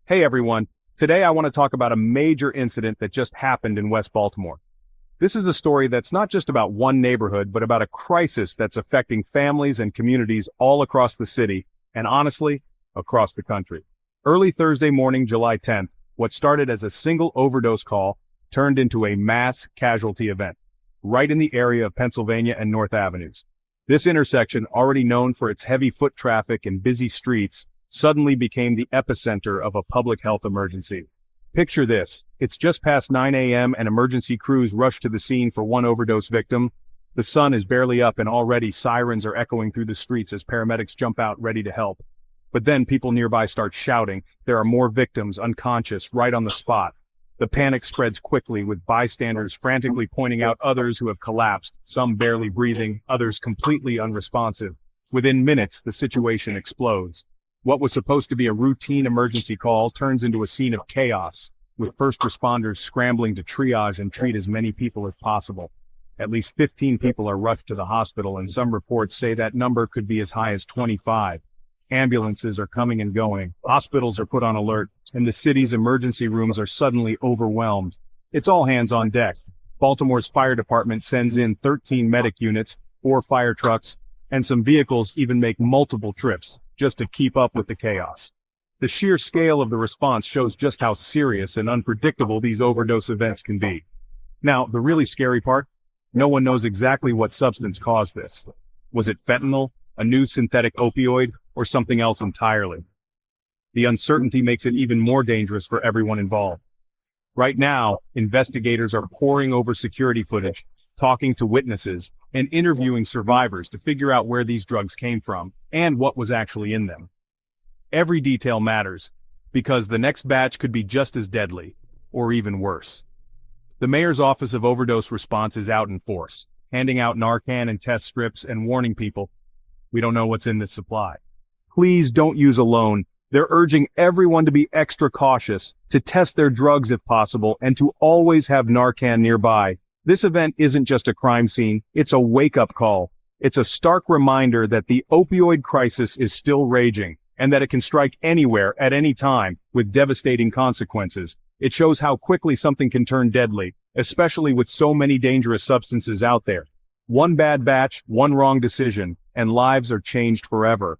Hey everyone, today I want to talk about a major incident that just happened in West Baltimore. This is a story that's not just about one neighborhood, but about a crisis that's affecting families and communities all across the city, and honestly, across the country. Early Thursday morning, July 10th, what started as a single overdose call turned into a mass casualty event, right in the area of Pennsylvania and North Avenues. This intersection, already known for its heavy foot traffic and busy streets, suddenly became the epicenter of a public health emergency. Picture this, it's just past 9 a.m. and emergency crews rush to the scene for one overdose victim. The sun is barely up and already sirens are echoing through the streets as paramedics jump out ready to help. But then people nearby start shouting, there are more victims unconscious right on the spot. The panic spreads quickly with bystanders frantically pointing out others who have collapsed, some barely breathing, others completely unresponsive. Within minutes, the situation explodes. What was supposed to be a routine emergency call turns into a scene of chaos, with first responders scrambling to triage and treat as many people as possible. At least 15 people are rushed to the hospital, and some reports say that number could be as high as 25. Ambulances are coming and going, hospitals are put on alert, and the city's emergency rooms are suddenly overwhelmed. It's all hands on deck. Baltimore's fire department sends in 13 medic units, 4 fire trucks, and some vehicles even make multiple trips just to keep up with the chaos. The sheer scale of the response shows just how serious and unpredictable these overdose events can be. Now, the really scary part? No one knows exactly what substance caused this. Was it fentanyl, a new synthetic opioid, or something else entirely? The uncertainty makes it even more dangerous for everyone involved. Right now, investigators are poring over security footage, talking to witnesses, and interviewing survivors to figure out where these drugs came from and what was actually in them. Every detail matters, because the next batch could be just as deadly, or even worse. The mayor's Office of Overdose Response is out in force, handing out Narcan and test strips and warning people, we don't know what's in this supply. Please don't use alone. They're urging everyone to be extra cautious, to test their drugs if possible, and to always have Narcan nearby. This event isn't just a crime scene, it's a wake-up call. It's a stark reminder that the opioid crisis is still raging, and that it can strike anywhere, at any time, with devastating consequences. It shows how quickly something can turn deadly, especially with so many dangerous substances out there. One bad batch, one wrong decision, and lives are changed forever.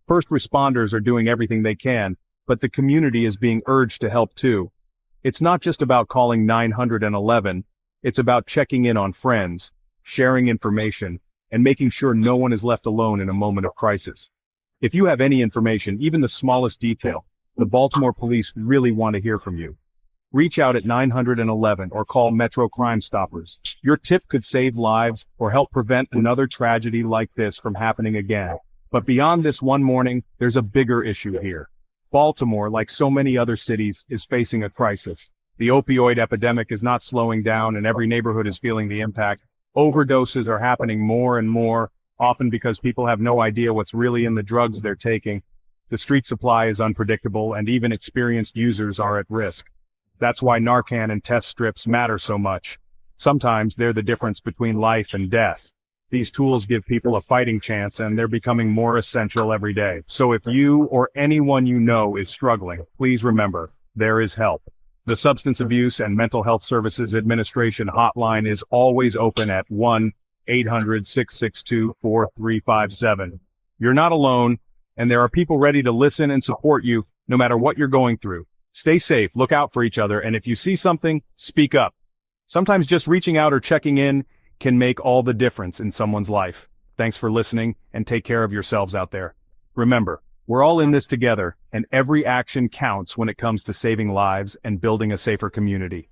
First responders are doing everything they can, but the community is being urged to help too. It's not just about calling 911, it's about checking in on friends, sharing information, and making sure no one is left alone in a moment of crisis. If you have any information, even the smallest detail, the Baltimore police really want to hear from you. Reach out at 911 or call Metro Crime Stoppers. Your tip could save lives or help prevent another tragedy like this from happening again. But beyond this one morning, there's a bigger issue here. Baltimore, like so many other cities, is facing a crisis. The opioid epidemic is not slowing down and every neighborhood is feeling the impact. Overdoses are happening more and more, often because people have no idea what's really in the drugs they're taking. The street supply is unpredictable and even experienced users are at risk. That's why Narcan and test strips matter so much. Sometimes they're the difference between life and death. These tools give people a fighting chance and they're becoming more essential every day. So if you or anyone you know is struggling, please remember, there is help. The Substance Abuse and Mental Health Services Administration hotline is always open at 1-800-662-4357. You're not alone, and there are people ready to listen and support you no matter what you're going through. Stay safe, look out for each other, and if you see something, speak up. Sometimes just reaching out or checking in can make all the difference in someone's life. Thanks for listening, and take care of yourselves out there. Remember, we're all in this together, and every action counts when it comes to saving lives and building a safer community.